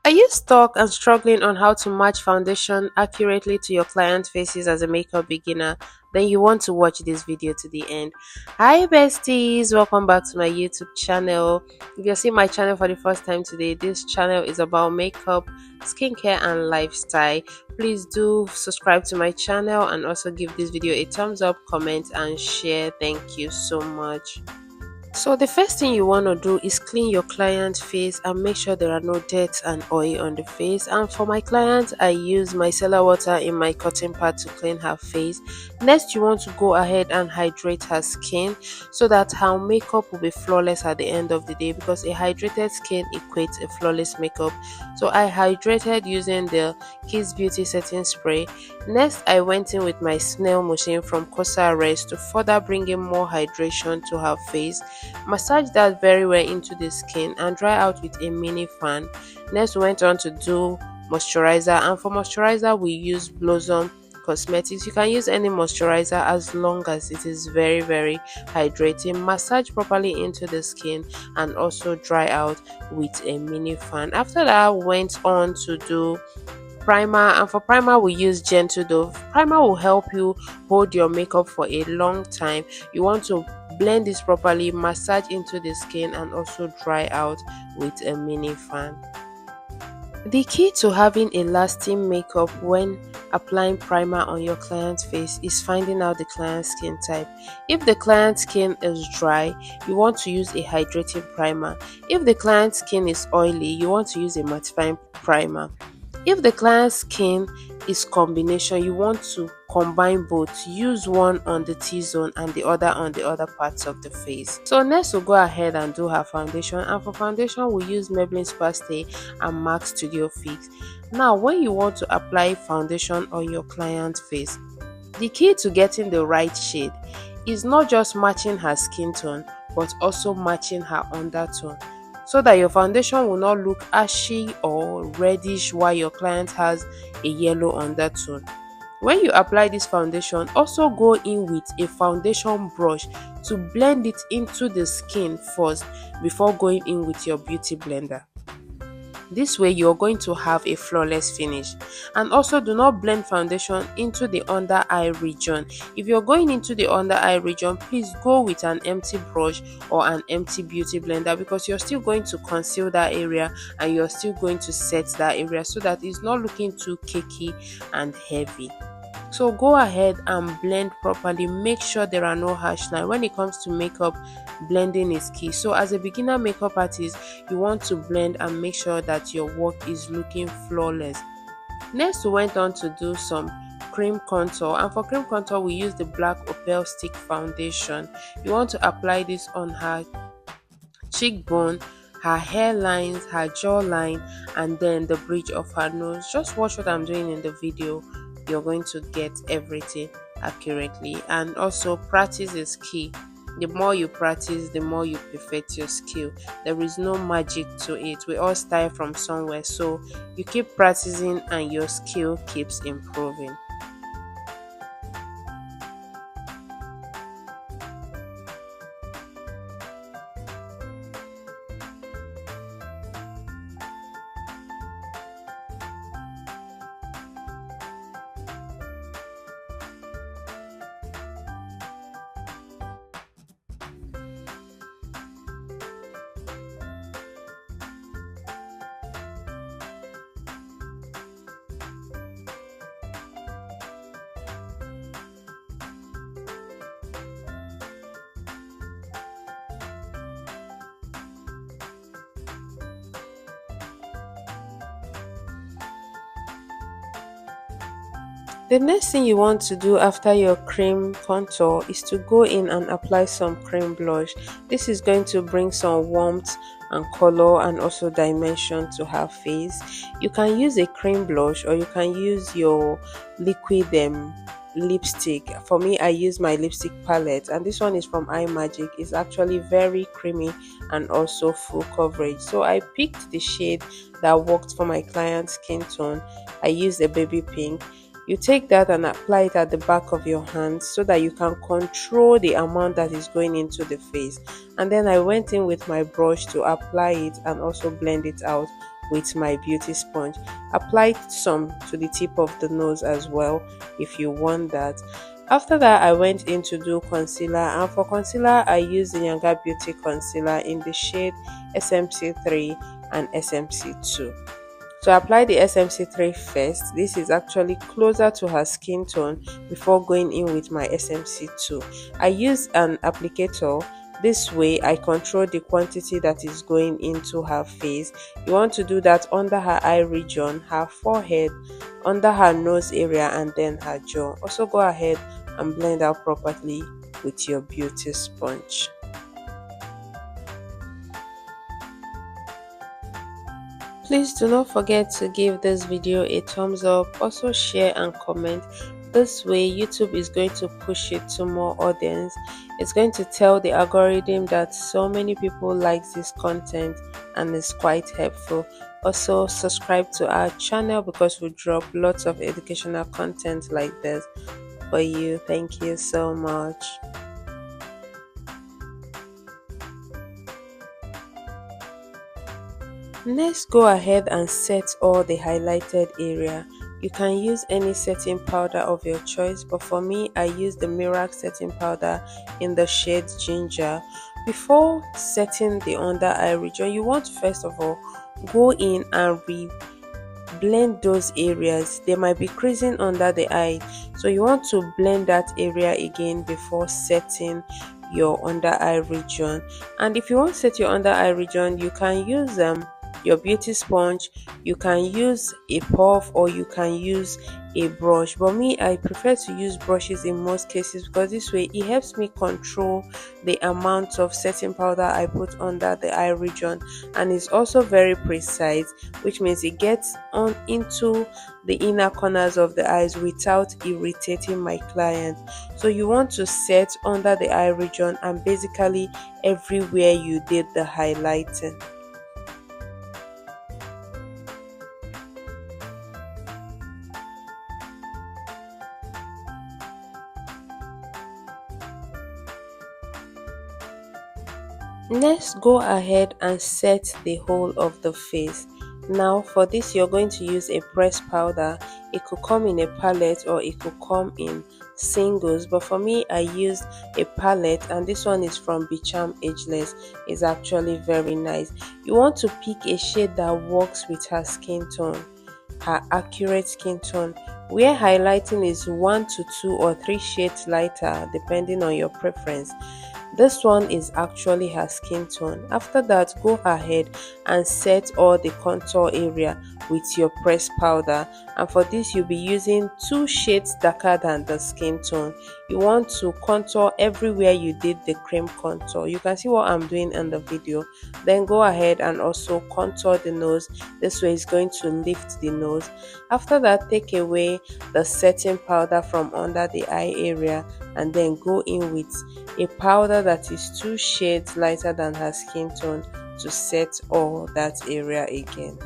Are you stuck and struggling on how to match foundation accurately to your client faces as a makeup beginner? Then you want to watch this video to the end. Hi besties, welcome back to my YouTube channel. If you're seeing my channel for the first time today, this channel is about makeup, skincare and lifestyle. Please do subscribe to my channel and also give this video a thumbs up, comment and share. Thank you so much. So the first thing you want to do is clean your client's face and make sure there are no dirt and oil on the face. And for my client, I use micellar water in my cotton pad to clean her face. Next, you want to go ahead and hydrate her skin so that her makeup will be flawless at the end of the day, because a hydrated skin equates a flawless makeup. So I hydrated using the Kissbeauty setting spray. Next, I went in with my snail motion from Cosrx to further bring in more hydration to her face. Massage that very well into the skin and dry out with a mini fan. Next, we went on to do moisturizer, and for moisturizer we use Blossom Cosmetics. You can use any moisturizer as long as it is very hydrating. Massage properly into the skin and also dry out with a mini fan. After that, I went on to do primer, and for primer we use Gentle Dove. Primer will help you hold your makeup for a long time. You want to blend this properly, massage into the skin and also dry out with a mini fan. The key to having a lasting makeup when applying primer on your client's face is finding out the client's skin type. If the client's skin is dry, you want to use a hydrating primer. If the client's skin is oily, you want to use a mattifying primer. If the client's skin is combination, you want to combine both. Use one on the T-zone and the other on the other parts of the face. So next we'll go ahead and do her foundation, and for foundation we use Maybelline Superstay and MAC Studio Fix. Now when you want to apply foundation on your client's face, the key to getting the right shade is not just matching her skin tone but also matching her undertone, so that your foundation will not look ashy or reddish while your client has a yellow undertone. When you apply this foundation, also go in with a foundation brush to blend it into the skin first before going in with your beauty blender. This way you're going to have a flawless finish. And also do not blend foundation into the under eye region. If you're going into the under eye region, please go with an empty brush or an empty beauty blender, because you're still going to conceal that area and you're still going to set that area so that it's not looking too cakey and heavy. So go ahead and blend properly. Make sure there are no harsh lines. When it comes to makeup, blending is key. So as a beginner makeup artist, you want to blend and make sure that your work is looking flawless. Next, we went on to do some cream contour, and for cream contour we use the Blackopal stick foundation. You want to apply this on her cheekbone, her hairlines, her jawline, and then the bridge of her nose. Just watch what I'm doing in the video. You're going to get everything accurately. And also practice is key. The more you practice, the more you perfect your skill. There is no magic to it. We all start from somewhere, so you keep practicing and your skill keeps improving. The next thing you want to do after your cream contour is to go in and apply some cream blush. This is going to bring some warmth and color and also dimension to her face. You can use a cream blush or you can use your liquid lipstick. For me, I use my lipstick palette, and this one is from Imagic. It's actually very creamy and also full coverage. So I picked the shade that worked for my client's skin tone. I used a baby pink. You take that and apply it at the back of your hand so that you can control the amount that is going into the face. And then I went in with my brush to apply it and also blend it out with my beauty sponge. Apply some to the tip of the nose as well if you want that. After that, I went in to do concealer, and for concealer I used the Yangabeauty concealer in the shade SMC3 and SMC2. So apply the SMC3 first. This is actually closer to her skin tone before going in with my SMC2. I use an applicator. This way I control the quantity that is going into her face. You want to do that under her eye region, her forehead, under her nose area, and then her jaw. Also go ahead and blend out properly with your beauty sponge. Please do not forget to give this video a thumbs up, also share and comment. This way YouTube is going to push it to more audience. It's going to tell the algorithm that so many people like this content and it's quite helpful. Also subscribe to our channel because we drop lots of educational content like this for you. Thank you so much. Next, go ahead and set all the highlighted area. You can use any setting powder of your choice, but for me I use the Merak setting powder in the shade ginger. Before setting the under eye region, you want to first of all go in and blend those areas. There might be creasing under the eye, so you want to blend that area again before setting your under eye region. And if you want to set your under eye region, you can use your beauty sponge, you can use a puff, or you can use a brush. But me, I prefer to use brushes in most cases because this way it helps me control the amount of setting powder I put under the eye region, and it's also very precise, which means it gets on into the inner corners of the eyes without irritating my client. So you want to set under the eye region and basically everywhere you did the highlighting. Next, go ahead and set the whole of the face. Now for this, you're going to use a pressed powder. It could come in a palette or it could come in singles, but for me I used a palette, and this one is from Becharm Ageless. It's actually very nice. You want to pick a shade that works with her skin tone, her accurate skin tone, where highlighting is 1 to 2 or 3 shades lighter depending on your preference. This one is actually her skin tone. After that, go ahead and set all the contour area with your pressed powder, and for this you'll be using 2 shades darker than the skin tone. You want to contour everywhere you did the cream contour. You can see what I'm doing in the video. Then go ahead and also contour the nose. This way it's going to lift the nose. After that, take away the setting powder from under the eye area and then go in with a powder that is 2 shades lighter than her skin tone to set all that area again.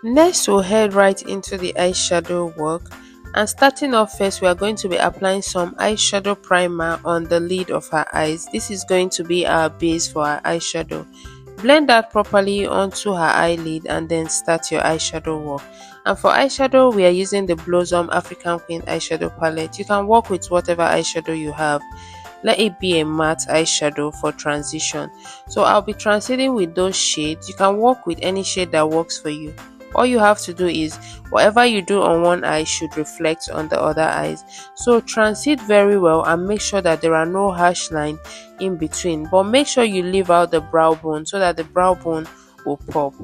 Next, we'll head right into the eyeshadow work, and starting off first, we are going to be applying some eyeshadow primer on the lid of her eyes. This is going to be our base for our eyeshadow. Blend that properly onto her eyelid and then start your eyeshadow work. And for eyeshadow, we are using the Blossom African Queen eyeshadow palette. You can work with whatever eyeshadow you have. Let it be a matte eyeshadow for transition. So I'll be transiting with those shades. You can work with any shade that works for you. All you have to do is whatever you do on one eye should reflect on the other eyes. So transit very well and make sure that there are no harsh lines in between, but make sure you leave out the brow bone so that the brow bone will pop.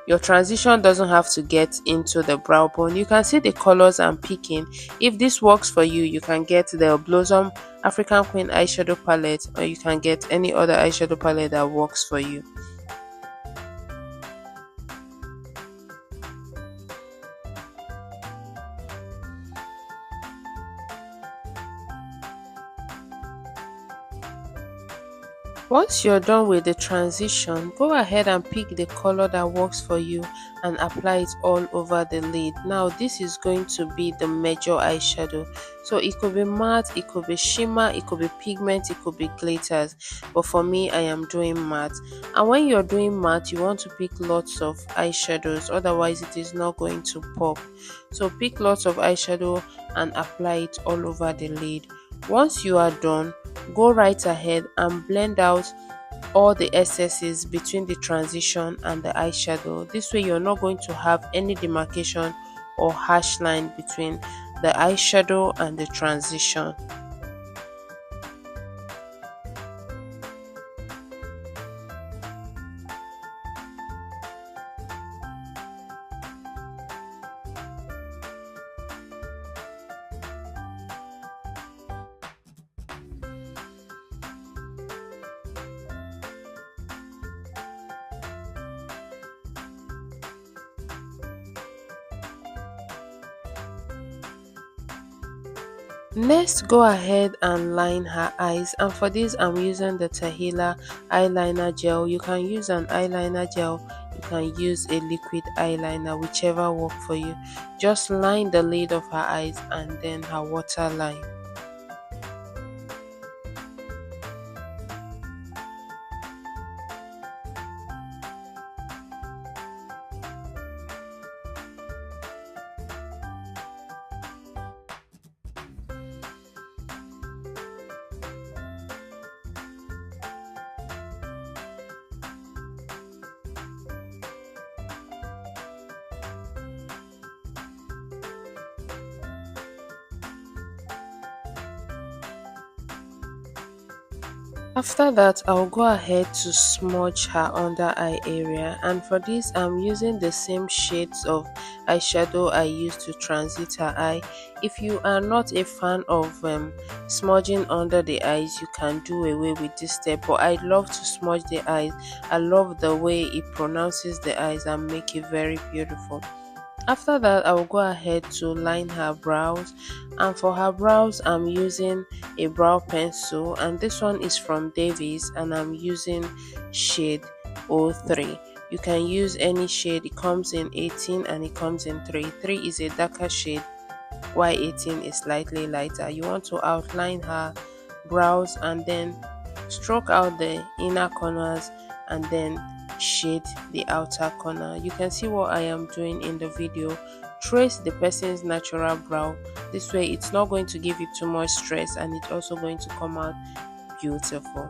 Your transition doesn't have to get into the brow bone. You can see the colors I'm picking. If this works for you, you can get the Blossom African Queen eyeshadow palette, or you can get any other eyeshadow palette that works for you. Once you're done with the transition, go ahead and pick the color that works for you and apply it all over the lid. Now this is going to be the major eyeshadow. So it could be matte, it could be shimmer, it could be pigment, it could be glitters. But for me, I am doing matte. And when you're doing matte, you want to pick lots of eyeshadows, otherwise it is not going to pop. So pick lots of eyeshadow and apply it all over the lid. Once you are done, go right ahead and blend out all the excesses between the transition and the eyeshadow. This way you're not going to have any demarcation or harsh line between the eyeshadow and the transition. Next, go ahead and line her eyes, and for this I'm using the Tehila eyeliner gel. You can use an eyeliner gel, you can use a liquid eyeliner, whichever work for you. Just line the lid of her eyes and then her waterline. After that, I'll go ahead to smudge her under eye area, and for this I'm using the same shades of eyeshadow I used to transit her eye. If you are not a fan of smudging under the eyes, you can do away with this step, but I love to smudge the eyes. I love the way it pronounces the eyes and make it very beautiful. After that, I will go ahead to line her brows, and for her brows I'm using a brow pencil, and this one is from Davies and I'm using shade 03. You can use any shade. It comes in 18 and it comes in 3. 3 is a darker shade while 18 is slightly lighter. You want to outline her brows and then stroke out the inner corners and then shade the outer corner. You can see what I am doing in the video. Trace the person's natural brow. This way it's not going to give you too much stress and it's also going to come out beautiful.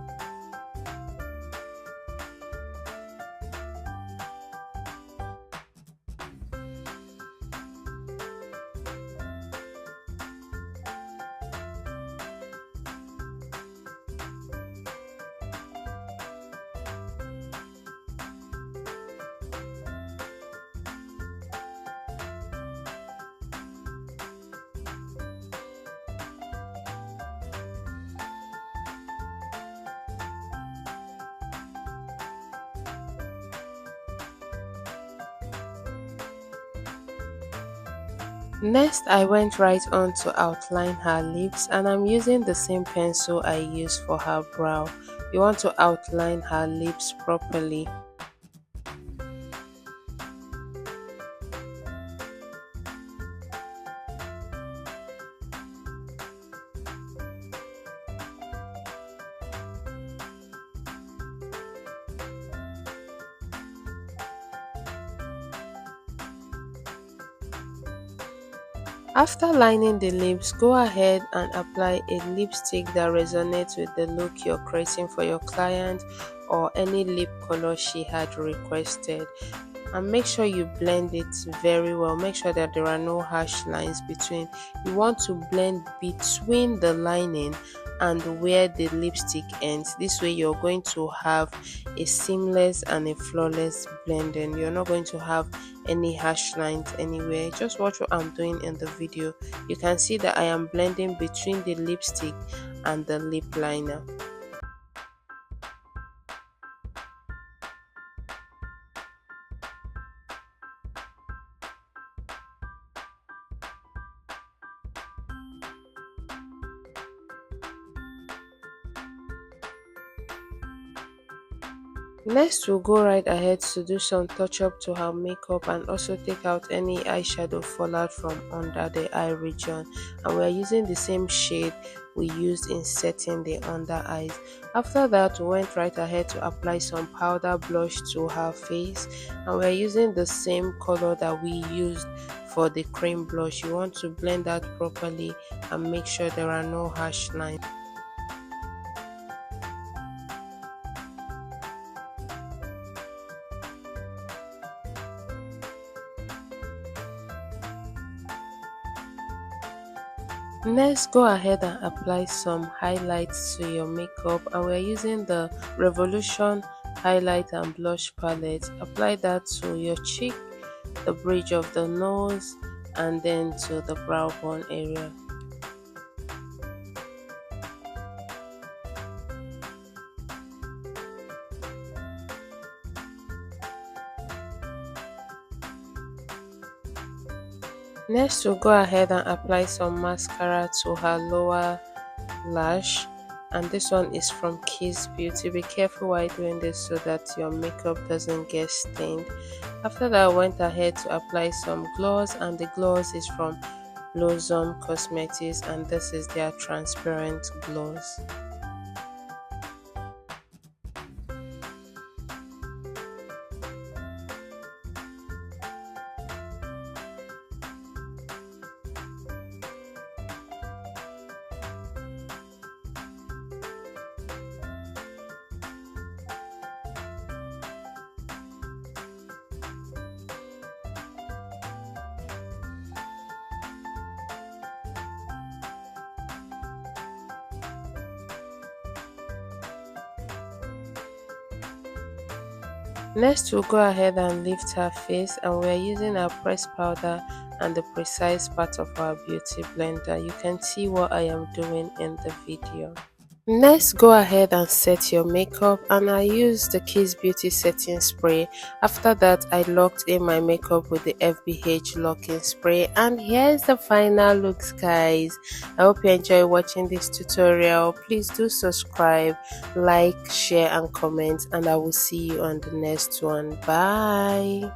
Next, I went right on to outline her lips, and I'm using the same pencil I used for her brow. You want to outline her lips properly. After lining the lips, go ahead and apply a lipstick that resonates with the look you're creating for your client or any lip color she had requested. And make sure you blend it very well. Make sure that there are no harsh lines between. You want to blend between the lining and where the lipstick ends. This way you're going to have a seamless and a flawless blending. You're not going to have any harsh lines anywhere. Just watch what I'm doing in the video. You can see that I am blending between the lipstick and the lip liner. Next, we'll go right ahead to do some touch up to her makeup and also take out any eyeshadow fallout from under the eye region. And we're using the same shade we used in setting the under eyes. After that, we went right ahead to apply some powder blush to her face, and we're using the same color that we used for the cream blush. You want to blend that properly and make sure there are no harsh lines. Next, go ahead and apply some highlights to your makeup, and we're using the Revolution highlight and blush palette. Apply that to your cheek, the bridge of the nose, and then to the brow bone area. Next, we'll go ahead and apply some mascara to her lower lash, and this one is from Kissbeauty. Be careful while doing this so that your makeup doesn't get stained. After that, I went ahead to apply some gloss, and the gloss is from Blossom Cosmetics, and this is their transparent gloss. Next, we'll go ahead and lift her face, and we're using our pressed powder and the precise part of our beauty blender. You can see what I am doing in the video. Next, go ahead and set your makeup, and I used the Kissbeauty setting spray. After that, I locked in my makeup with the FBH locking spray, and here's the final looks, guys. I hope you enjoy watching this tutorial. Please do subscribe, like, share and comment, and I will see you on the next one. Bye.